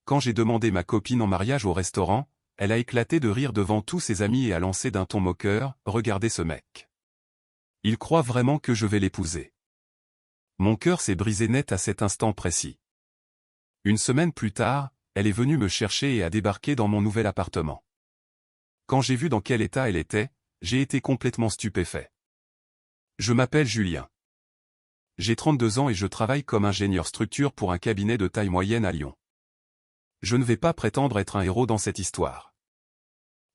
quand j'ai demandé ma copine en mariage au restaurant, elle a éclaté de rire devant tous ses amis et a lancé d'un ton moqueur, « Regardez ce mec. Il croit vraiment que je vais l'épouser. » Mon cœur s'est brisé net à cet instant précis. Une semaine plus tard, elle est venue me chercher et a débarqué dans mon nouvel appartement. Quand j'ai vu dans quel état elle était, j'ai été complètement stupéfait. Je m'appelle Julien. J'ai 32 ans et je travaille comme ingénieur structure pour un cabinet de taille moyenne à Lyon. Je ne vais pas prétendre être un héros dans cette histoire.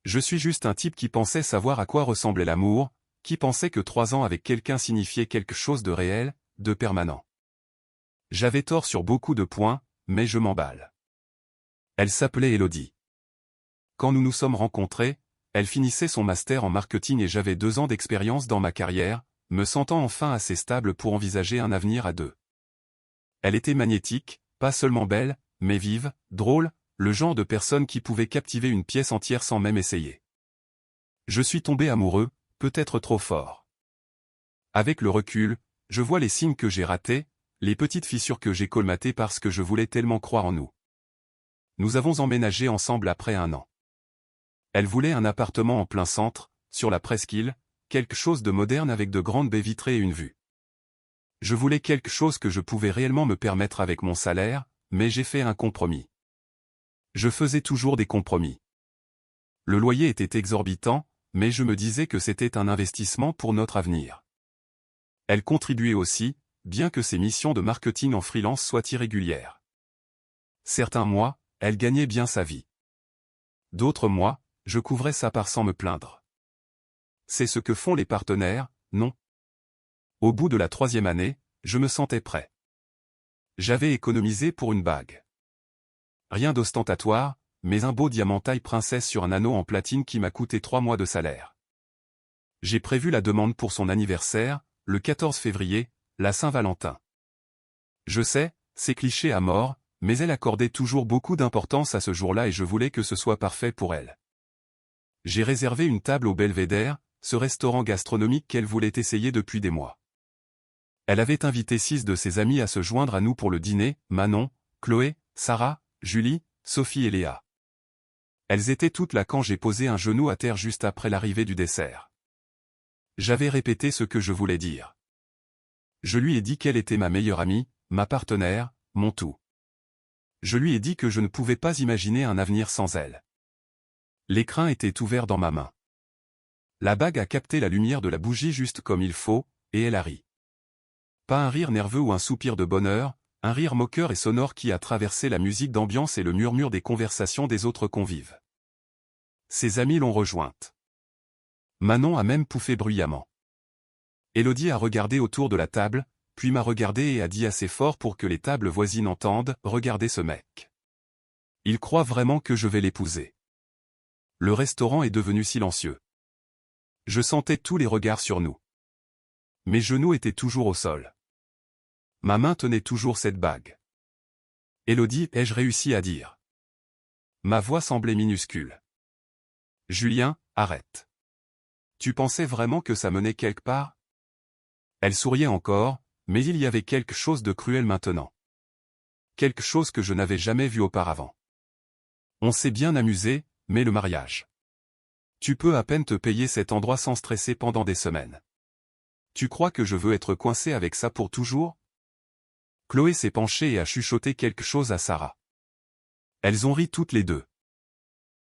Je suis juste un type qui pensait savoir à quoi ressemblait l'amour, qui pensait que 3 ans avec quelqu'un signifiait quelque chose de réel, de permanent. J'avais tort sur beaucoup de points, mais je m'emballe. Elle s'appelait Élodie. Quand nous nous sommes rencontrés, elle finissait son master en marketing et j'avais 2 ans d'expérience dans ma carrière, me sentant enfin assez stable pour envisager un avenir à deux. Elle était magnétique, pas seulement belle, mais vive, drôle, le genre de personne qui pouvait captiver une pièce entière sans même essayer. Je suis tombé amoureux, peut-être trop fort. Avec le recul, je vois les signes que j'ai ratés, les petites fissures que j'ai colmatées parce que je voulais tellement croire en nous. Nous avons emménagé ensemble après 1 an. Elle voulait un appartement en plein centre, sur la presqu'île, quelque chose de moderne avec de grandes baies vitrées et une vue. Je voulais quelque chose que je pouvais réellement me permettre avec mon salaire, mais j'ai fait un compromis. Je faisais toujours des compromis. Le loyer était exorbitant, mais je me disais que c'était un investissement pour notre avenir. Elle contribuait aussi, bien que ses missions de marketing en freelance soient irrégulières. Certains mois, elle gagnait bien sa vie. D'autres mois, je couvrais sa part sans me plaindre. C'est ce que font les partenaires, non? Au bout de la 3e année, je me sentais prêt. J'avais économisé pour une bague. Rien d'ostentatoire, mais un beau diamant taille princesse sur un anneau en platine qui m'a coûté 3 mois de salaire. J'ai prévu la demande pour son anniversaire, le 14 février, la Saint-Valentin. Je sais, c'est cliché à mort, mais elle accordait toujours beaucoup d'importance à ce jour-là et je voulais que ce soit parfait pour elle. J'ai réservé une table au Belvédère, ce restaurant gastronomique qu'elle voulait essayer depuis des mois. Elle avait invité 6 de ses amies à se joindre à nous pour le dîner, Manon, Chloé, Sarah, Julie, Sophie et Léa. Elles étaient toutes là quand j'ai posé un genou à terre juste après l'arrivée du dessert. J'avais répété ce que je voulais dire. Je lui ai dit qu'elle était ma meilleure amie, ma partenaire, mon tout. Je lui ai dit que je ne pouvais pas imaginer un avenir sans elle. L'écrin était ouvert dans ma main. La bague a capté la lumière de la bougie juste comme il faut, et elle a ri. Pas un rire nerveux ou un soupir de bonheur, un rire moqueur et sonore qui a traversé la musique d'ambiance et le murmure des conversations des autres convives. Ses amis l'ont rejointe. Manon a même pouffé bruyamment. Élodie a regardé autour de la table, puis m'a regardé et a dit assez fort pour que les tables voisines entendent, « Regardez ce mec. Il croit vraiment que je vais l'épouser. » Le restaurant est devenu silencieux. Je sentais tous les regards sur nous. Mes genoux étaient toujours au sol. Ma main tenait toujours cette bague. « Élodie, ai-je réussi à dire ?» Ma voix semblait minuscule. « Julien, arrête. Tu pensais vraiment que ça menait quelque part ?» Elle souriait encore, mais il y avait quelque chose de cruel maintenant. Quelque chose que je n'avais jamais vu auparavant. On s'est bien amusé, mais le mariage. Tu peux à peine te payer cet endroit sans stresser pendant des semaines. Tu crois que je veux être coincé avec ça pour toujours? Chloé s'est penchée et a chuchoté quelque chose à Sarah. Elles ont ri toutes les deux.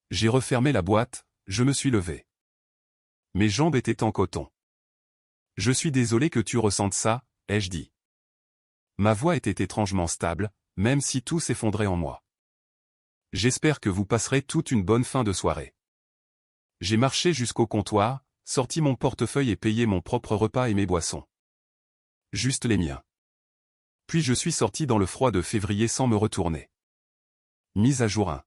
J'ai refermé la boîte, je me suis levé. Mes jambes étaient en coton. Je suis désolé que tu ressentes ça, ai-je dit. Ma voix était étrangement stable, même si tout s'effondrait en moi. J'espère que vous passerez toute une bonne fin de soirée. J'ai marché jusqu'au comptoir, sorti mon portefeuille et payé mon propre repas et mes boissons. Juste les miens. Puis je suis sorti dans le froid de février sans me retourner. Mise à jour 1.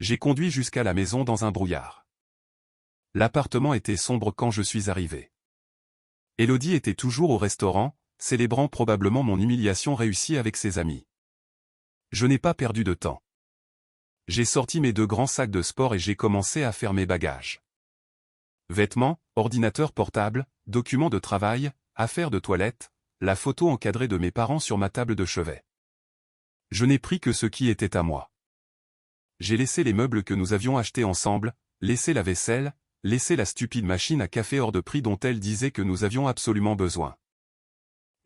J'ai conduit jusqu'à la maison dans un brouillard. L'appartement était sombre quand je suis arrivé. Élodie était toujours au restaurant, célébrant probablement mon humiliation réussie avec ses amis. Je n'ai pas perdu de temps. J'ai sorti mes 2 grands sacs de sport et j'ai commencé à faire mes bagages. Vêtements, ordinateur portable, documents de travail, affaires de toilette, la photo encadrée de mes parents sur ma table de chevet. Je n'ai pris que ce qui était à moi. j'ai laissé les meubles que nous avions achetés ensemble, laissé la vaisselle, laissé la stupide machine à café hors de prix dont elle disait que nous avions absolument besoin.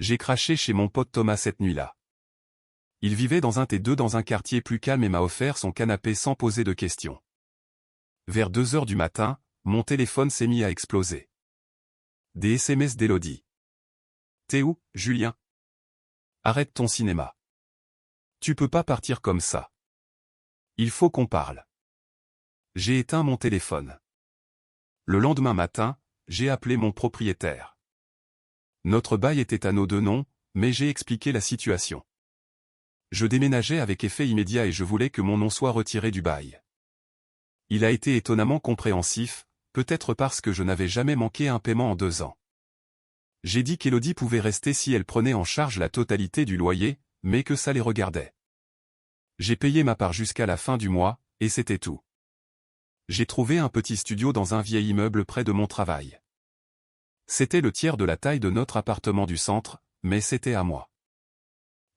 J'ai craché chez mon pote Thomas cette nuit-là. Il vivait dans un T2 dans un quartier plus calme et m'a offert son canapé sans poser de questions. Vers 2 heures du matin, mon téléphone s'est mis à exploser. Des SMS d'Élodie. T'es où, Julien? Arrête ton cinéma. Tu peux pas partir comme ça. Il faut qu'on parle. J'ai éteint mon téléphone. Le lendemain matin, j'ai appelé mon propriétaire. Notre bail était à nos deux noms, mais j'ai expliqué la situation. Je déménageais avec effet immédiat et je voulais que mon nom soit retiré du bail. Il a été étonnamment compréhensif, peut-être parce que je n'avais jamais manqué un paiement en 2 ans. J'ai dit qu'Élodie pouvait rester si elle prenait en charge la totalité du loyer, mais que ça les regardait. J'ai payé ma part jusqu'à la fin du mois, et c'était tout. J'ai trouvé un petit studio dans un vieil immeuble près de mon travail. C'était le tiers de la taille de notre appartement du centre, mais c'était à moi.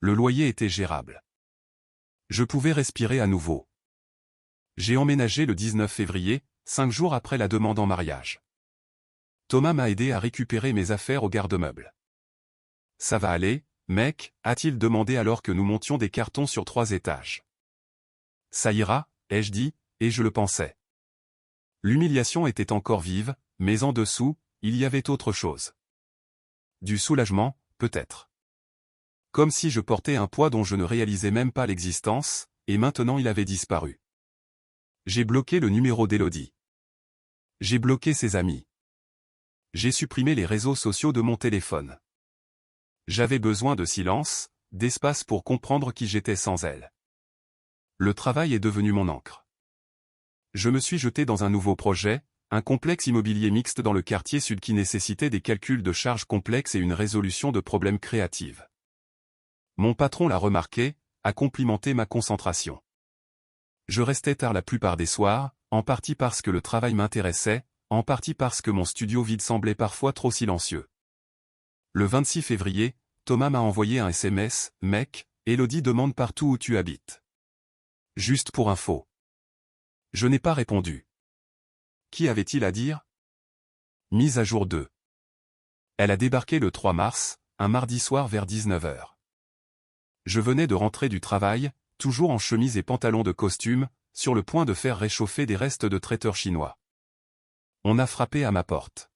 Le loyer était gérable. Je pouvais respirer à nouveau. J'ai emménagé le 19 février, 5 jours après la demande en mariage. Thomas m'a aidé à récupérer mes affaires au garde-meubles. Ça va aller, mec, a-t-il demandé alors que nous montions des cartons sur 3 étages. Ça ira, ai-je dit, et je le pensais. L'humiliation était encore vive, mais en dessous, il y avait autre chose. Du soulagement, peut-être. Comme si je portais un poids dont je ne réalisais même pas l'existence, et maintenant il avait disparu. J'ai bloqué le numéro d'Élodie. J'ai bloqué ses amis. J'ai supprimé les réseaux sociaux de mon téléphone. J'avais besoin de silence, d'espace pour comprendre qui j'étais sans elle. Le travail est devenu mon encre. Je me suis jeté dans un nouveau projet, un complexe immobilier mixte dans le quartier sud qui nécessitait des calculs de charges complexes et une résolution de problèmes créative. Mon patron l'a remarqué, a complimenté ma concentration. Je restais tard la plupart des soirs, en partie parce que le travail m'intéressait, en partie parce que mon studio vide semblait parfois trop silencieux. Le 26 février, Thomas m'a envoyé un SMS, « Mec, Élodie demande partout où tu habites. » Juste pour info. Je n'ai pas répondu. Qui avait-il à dire? Mise à jour 2. Elle a débarqué le 3 mars, un mardi soir vers 19 h. Je venais de rentrer du travail, toujours en chemise et pantalon de costume, sur le point de faire réchauffer des restes de traiteur chinois. On a frappé à ma porte.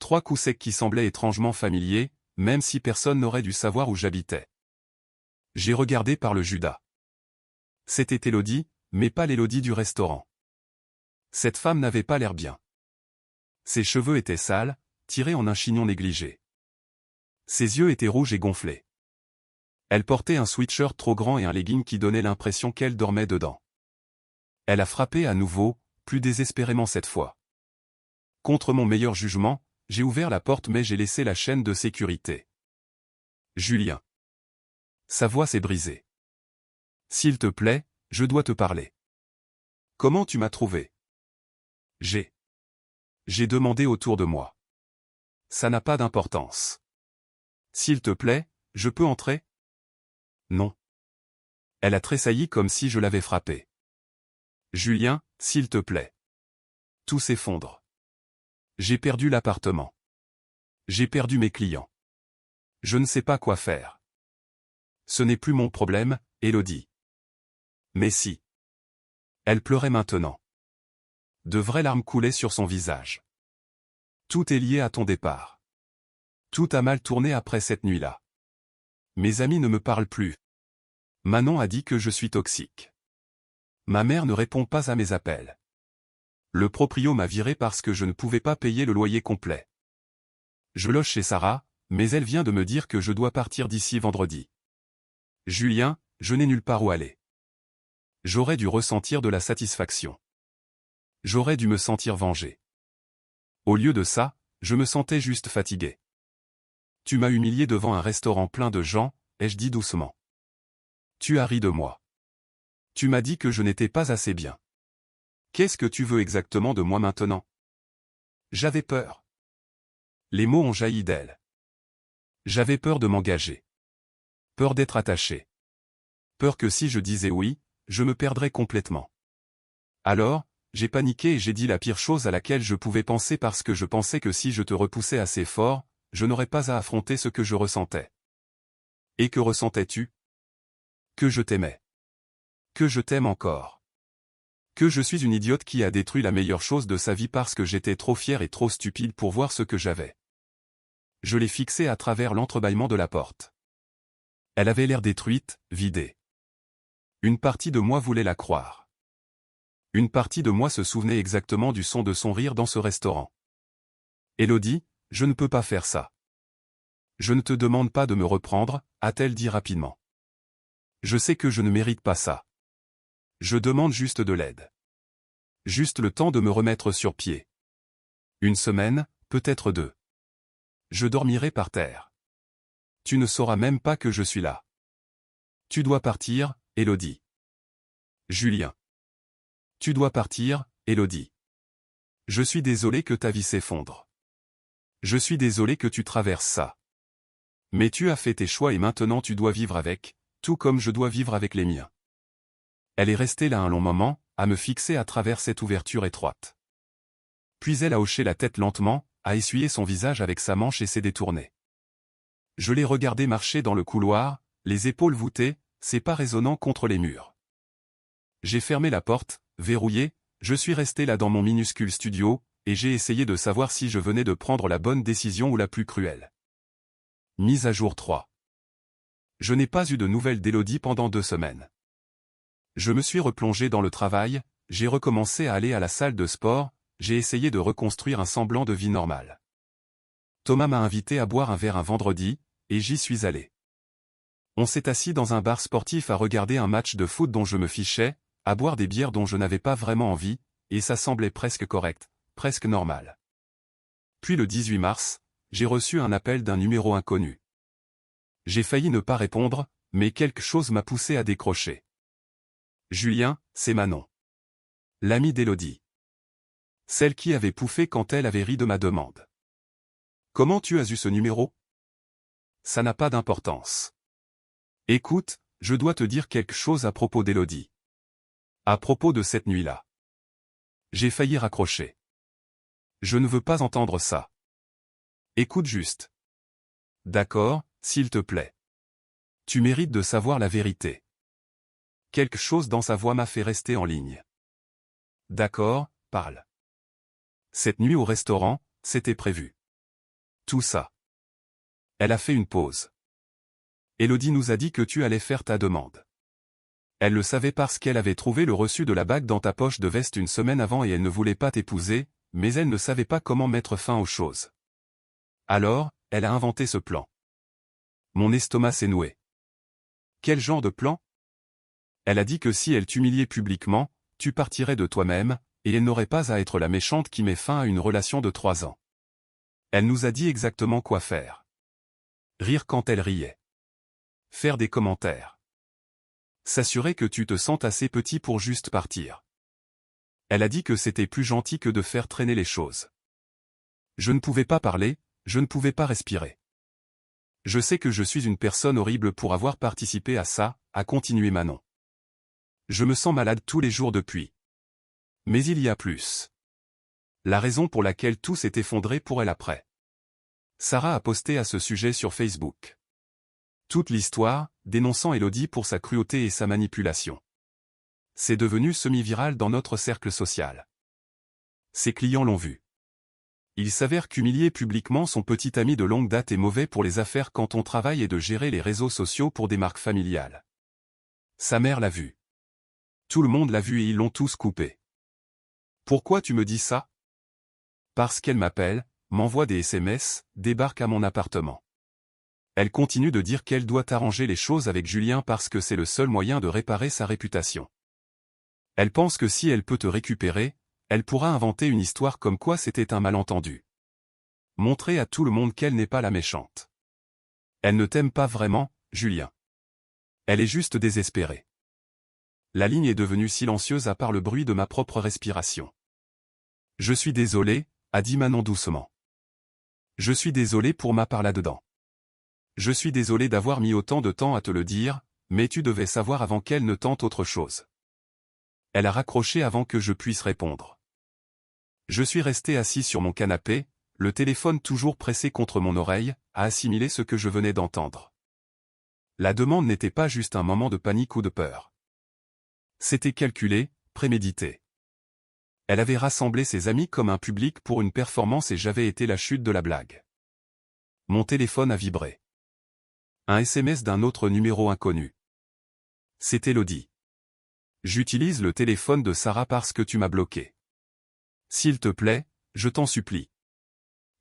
3 coups secs qui semblaient étrangement familiers, même si personne n'aurait dû savoir où j'habitais. J'ai regardé par le Judas. C'était Élodie, mais pas l'Élodie du restaurant. Cette femme n'avait pas l'air bien. Ses cheveux étaient sales, tirés en un chignon négligé. Ses yeux étaient rouges et gonflés. Elle portait un sweatshirt trop grand et un legging qui donnait l'impression qu'elle dormait dedans. Elle a frappé à nouveau, plus désespérément cette fois. Contre mon meilleur jugement, j'ai ouvert la porte mais j'ai laissé la chaîne de sécurité. Julien. Sa voix s'est brisée. S'il te plaît, je dois te parler. Comment tu m'as trouvé? J'ai demandé autour de moi. Ça n'a pas d'importance. S'il te plaît, je peux entrer? Non. Elle a tressailli comme si je l'avais frappée. Julien, s'il te plaît. Tout s'effondre. J'ai perdu l'appartement. J'ai perdu mes clients. Je ne sais pas quoi faire. Ce n'est plus mon problème, Élodie. Mais si. Elle pleurait maintenant. De vraies larmes coulaient sur son visage. Tout est lié à ton départ. Tout a mal tourné après cette nuit-là. Mes amis ne me parlent plus. Manon a dit que je suis toxique. Ma mère ne répond pas à mes appels. Le proprio m'a viré parce que je ne pouvais pas payer le loyer complet. Je loge chez Sarah, mais elle vient de me dire que je dois partir d'ici vendredi. Julien, je n'ai nulle part où aller. J'aurais dû ressentir de la satisfaction. J'aurais dû me sentir vengé. Au lieu de ça, je me sentais juste fatigué. Tu m'as humilié devant un restaurant plein de gens, ai-je dit doucement. Tu as ri de moi. Tu m'as dit que je n'étais pas assez bien. Qu'est-ce que tu veux exactement de moi maintenant? J'avais peur. Les mots ont jailli d'elle. J'avais peur de m'engager. Peur d'être attaché. Peur que si je disais oui, je me perdrais complètement. Alors, j'ai paniqué et j'ai dit la pire chose à laquelle je pouvais penser parce que je pensais que si je te repoussais assez fort, je n'aurais pas à affronter ce que je ressentais. Et que ressentais-tu? Que je t'aimais. Que je t'aime encore. Que je suis une idiote qui a détruit la meilleure chose de sa vie parce que j'étais trop fier et trop stupide pour voir ce que j'avais. Je l'ai fixée à travers l'entrebâillement de la porte. Elle avait l'air détruite, vidée. Une partie de moi voulait la croire. Une partie de moi se souvenait exactement du son de son rire dans ce restaurant. Élodie, je ne peux pas faire ça. Je ne te demande pas de me reprendre, a-t-elle dit rapidement. Je sais que je ne mérite pas ça. Je demande juste de l'aide. Juste le temps de me remettre sur pied. Une semaine, peut-être 2. Je dormirai par terre. Tu ne sauras même pas que je suis là. Tu dois partir, Élodie. Julien. Tu dois partir, Élodie. Je suis désolé que ta vie s'effondre. Je suis désolé que tu traverses ça. Mais tu as fait tes choix et maintenant tu dois vivre avec, tout comme je dois vivre avec les miens. Elle est restée là un long moment, à me fixer à travers cette ouverture étroite. Puis elle a hoché la tête lentement, a essuyé son visage avec sa manche et s'est détournée. Je l'ai regardée marcher dans le couloir, les épaules voûtées, ses pas résonnant contre les murs. J'ai fermé la porte, verrouillé, je suis resté là dans mon minuscule studio, et j'ai essayé de savoir si je venais de prendre la bonne décision ou la plus cruelle. Mise à jour 3. Je n'ai pas eu de nouvelles d'Élodie pendant 2 semaines. Je me suis replongé dans le travail, j'ai recommencé à aller à la salle de sport, j'ai essayé de reconstruire un semblant de vie normale. Thomas m'a invité à boire un verre un vendredi, et j'y suis allé. On s'est assis dans un bar sportif à regarder un match de foot dont je me fichais, à boire des bières dont je n'avais pas vraiment envie, et ça semblait presque correct, presque normal. Puis le 18 mars, j'ai reçu un appel d'un numéro inconnu. J'ai failli ne pas répondre, mais quelque chose m'a poussé à décrocher. Julien, c'est Manon. L'amie d'Élodie. Celle qui avait pouffé quand elle avait ri de ma demande. Comment tu as eu ce numéro? Ça n'a pas d'importance. Écoute, je dois te dire quelque chose à propos d'Élodie. À propos de cette nuit-là. J'ai failli raccrocher. Je ne veux pas entendre ça. Écoute juste. D'accord, s'il te plaît. Tu mérites de savoir la vérité. Quelque chose dans sa voix m'a fait rester en ligne. D'accord, parle. Cette nuit au restaurant, c'était prévu. Tout ça. Elle a fait une pause. Élodie nous a dit que tu allais faire ta demande. Elle le savait parce qu'elle avait trouvé le reçu de la bague dans ta poche de veste une semaine avant et elle ne voulait pas t'épouser, mais elle ne savait pas comment mettre fin aux choses. Alors, elle a inventé ce plan. Mon estomac s'est noué. Quel genre de plan? Elle a dit que si elle t'humiliait publiquement, tu partirais de toi-même, et elle n'aurait pas à être la méchante qui met fin à une relation de 3 ans. Elle nous a dit exactement quoi faire. Rire quand elle riait. Faire des commentaires. S'assurer que tu te sentes assez petit pour juste partir. Elle a dit que c'était plus gentil que de faire traîner les choses. Je ne pouvais pas parler, je ne pouvais pas respirer. Je sais que je suis une personne horrible pour avoir participé à ça, a continué Manon. Je me sens malade tous les jours depuis. Mais il y a plus. La raison pour laquelle tout s'est effondré pour elle après. Sarah a posté à ce sujet sur Facebook. Toute l'histoire, dénonçant Élodie pour sa cruauté et sa manipulation. C'est devenu semi-viral dans notre cercle social. Ses clients l'ont vu. Il s'avère qu'humilier publiquement son petit ami de longue date est mauvais pour les affaires quand on travaille et de gérer les réseaux sociaux pour des marques familiales. Sa mère l'a vu. Tout le monde l'a vu et ils l'ont tous coupé. Pourquoi tu me dis ça? Parce qu'elle m'appelle, m'envoie des SMS, débarque à mon appartement. Elle continue de dire qu'elle doit arranger les choses avec Julien parce que c'est le seul moyen de réparer sa réputation. Elle pense que si elle peut te récupérer, elle pourra inventer une histoire comme quoi c'était un malentendu. Montrer à tout le monde qu'elle n'est pas la méchante. Elle ne t'aime pas vraiment, Julien. Elle est juste désespérée. La ligne est devenue silencieuse à part le bruit de ma propre respiration. Je suis désolé, a dit Manon doucement. Je suis désolé pour ma part là-dedans. Je suis désolé d'avoir mis autant de temps à te le dire, mais tu devais savoir avant qu'elle ne tente autre chose. Elle a raccroché avant que je puisse répondre. Je suis resté assis sur mon canapé, le téléphone toujours pressé contre mon oreille, à assimiler ce que je venais d'entendre. La demande n'était pas juste un moment de panique ou de peur. C'était calculé, prémédité. Elle avait rassemblé ses amis comme un public pour une performance et j'avais été la chute de la blague. Mon téléphone a vibré. Un SMS d'un autre numéro inconnu. C'est Elodie. J'utilise le téléphone de Sarah parce que tu m'as bloqué. S'il te plaît, je t'en supplie.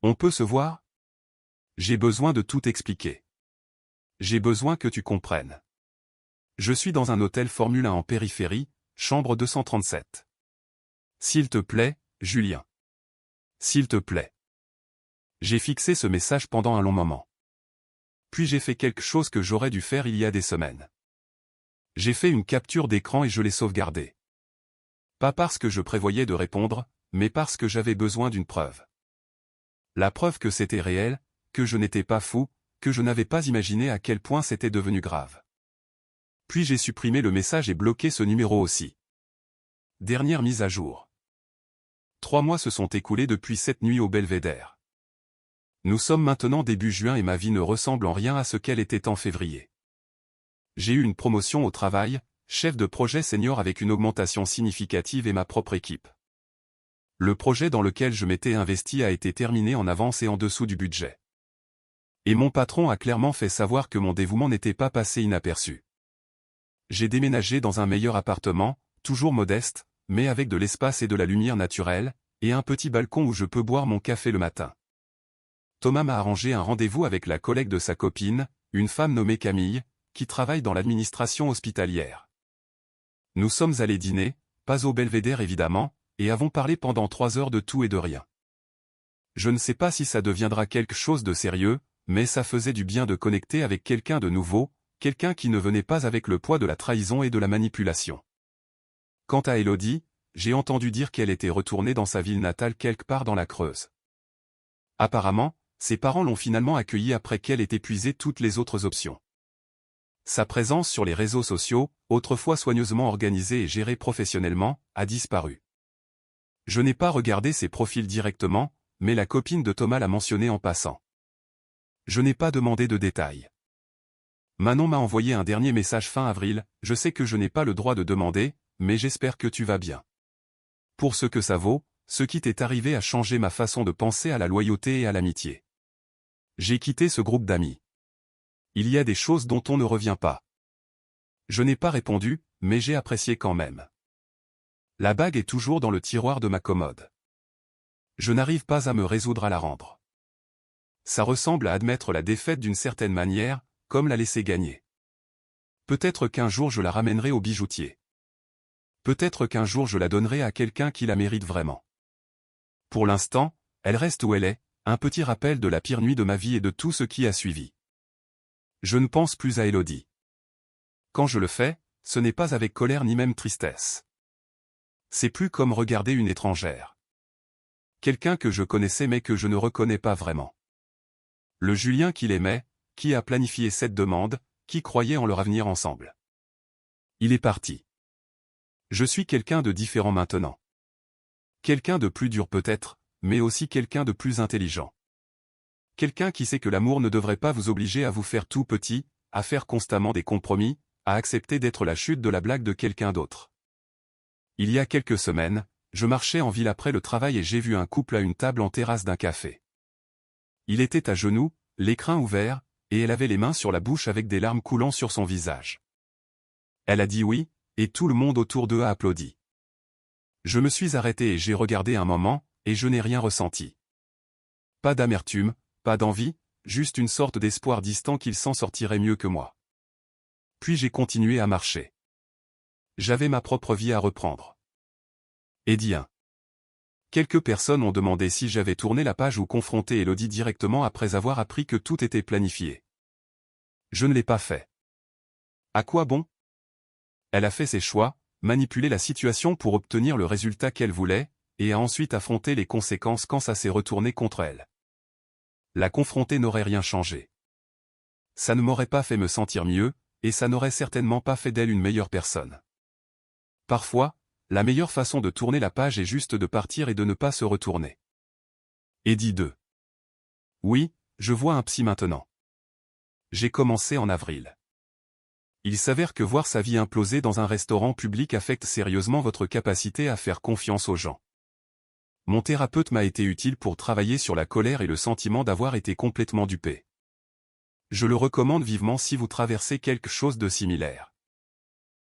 On peut se voir? J'ai besoin de tout expliquer. J'ai besoin que tu comprennes. Je suis dans un hôtel Formule 1 en périphérie, chambre 237. S'il te plaît, Julien. S'il te plaît. J'ai fixé ce message pendant un long moment. Puis j'ai fait quelque chose que j'aurais dû faire il y a des semaines. J'ai fait une capture d'écran et je l'ai sauvegardée. Pas parce que je prévoyais de répondre, mais parce que j'avais besoin d'une preuve. La preuve que c'était réel, que je n'étais pas fou, que je n'avais pas imaginé à quel point c'était devenu grave. Puis j'ai supprimé le message et bloqué ce numéro aussi. Dernière mise à jour. 3 mois se sont écoulés depuis cette nuit au Belvédère. Nous sommes maintenant début juin et ma vie ne ressemble en rien à ce qu'elle était en février. J'ai eu une promotion au travail, chef de projet senior avec une augmentation significative et ma propre équipe. Le projet dans lequel je m'étais investi a été terminé en avance et en dessous du budget. Et mon patron a clairement fait savoir que mon dévouement n'était pas passé inaperçu. J'ai déménagé dans un meilleur appartement, toujours modeste, mais avec de l'espace et de la lumière naturelle, et un petit balcon où je peux boire mon café le matin. Thomas m'a arrangé un rendez-vous avec la collègue de sa copine, une femme nommée Camille, qui travaille dans l'administration hospitalière. Nous sommes allés dîner, pas au Belvédère évidemment, et avons parlé pendant 3 heures de tout et de rien. Je ne sais pas si ça deviendra quelque chose de sérieux, mais ça faisait du bien de connecter avec quelqu'un de nouveau, quelqu'un qui ne venait pas avec le poids de la trahison et de la manipulation. Quant à Elodie, j'ai entendu dire qu'elle était retournée dans sa ville natale quelque part dans la Creuse. Apparemment, ses parents l'ont finalement accueillie après qu'elle ait épuisé toutes les autres options. Sa présence sur les réseaux sociaux, autrefois soigneusement organisée et gérée professionnellement, a disparu. Je n'ai pas regardé ses profils directement, mais la copine de Thomas l'a mentionné en passant. Je n'ai pas demandé de détails. Manon m'a envoyé un dernier message fin avril, je sais que je n'ai pas le droit de demander, mais j'espère que tu vas bien. Pour ce que ça vaut, ce qui t'est arrivé a changé ma façon de penser à la loyauté et à l'amitié. J'ai quitté ce groupe d'amis. Il y a des choses dont on ne revient pas. Je n'ai pas répondu, mais j'ai apprécié quand même. La bague est toujours dans le tiroir de ma commode. Je n'arrive pas à me résoudre à la rendre. Ça ressemble à admettre la défaite d'une certaine manière, comme la laisser gagner. Peut-être qu'un jour je la ramènerai au bijoutier. Peut-être qu'un jour je la donnerai à quelqu'un qui la mérite vraiment. Pour l'instant, elle reste où elle est, un petit rappel de la pire nuit de ma vie et de tout ce qui a suivi. Je ne pense plus à Elodie. Quand je le fais, ce n'est pas avec colère ni même tristesse. C'est plus comme regarder une étrangère. Quelqu'un que je connaissais mais que je ne reconnais pas vraiment. Le Julien qu'il aimait, qui a planifié cette demande, qui croyait en leur avenir ensemble. Il est parti. Je suis quelqu'un de différent maintenant. Quelqu'un de plus dur peut-être, mais aussi quelqu'un de plus intelligent. Quelqu'un qui sait que l'amour ne devrait pas vous obliger à vous faire tout petit, à faire constamment des compromis, à accepter d'être la chute de la blague de quelqu'un d'autre. Il y a quelques semaines, je marchais en ville après le travail et j'ai vu un couple à une table en terrasse d'un café. Il était à genoux, l'écrin ouvert, et elle avait les mains sur la bouche avec des larmes coulant sur son visage. Elle a dit oui, et tout le monde autour d'eux a applaudi. Je me suis arrêté et j'ai regardé un moment, et je n'ai rien ressenti. Pas d'amertume, pas d'envie, juste une sorte d'espoir distant qu'il s'en sortirait mieux que moi. Puis j'ai continué à marcher. J'avais ma propre vie à reprendre. Et bien. Quelques personnes ont demandé si j'avais tourné la page ou confronté Elodie directement après avoir appris que tout était planifié. Je ne l'ai pas fait. À quoi bon? Elle a fait ses choix, manipulé la situation pour obtenir le résultat qu'elle voulait, et a ensuite affronté les conséquences quand ça s'est retourné contre elle. La confronter n'aurait rien changé. Ça ne m'aurait pas fait me sentir mieux, et ça n'aurait certainement pas fait d'elle une meilleure personne. Parfois, La meilleure façon de tourner la page est juste de partir et de ne pas se retourner. Eddie 2. Oui, je vois un psy maintenant. J'ai commencé en avril. Il s'avère que voir sa vie imploser dans un restaurant public affecte sérieusement votre capacité à faire confiance aux gens. Mon thérapeute m'a été utile pour travailler sur la colère et le sentiment d'avoir été complètement dupé. Je le recommande vivement si vous traversez quelque chose de similaire.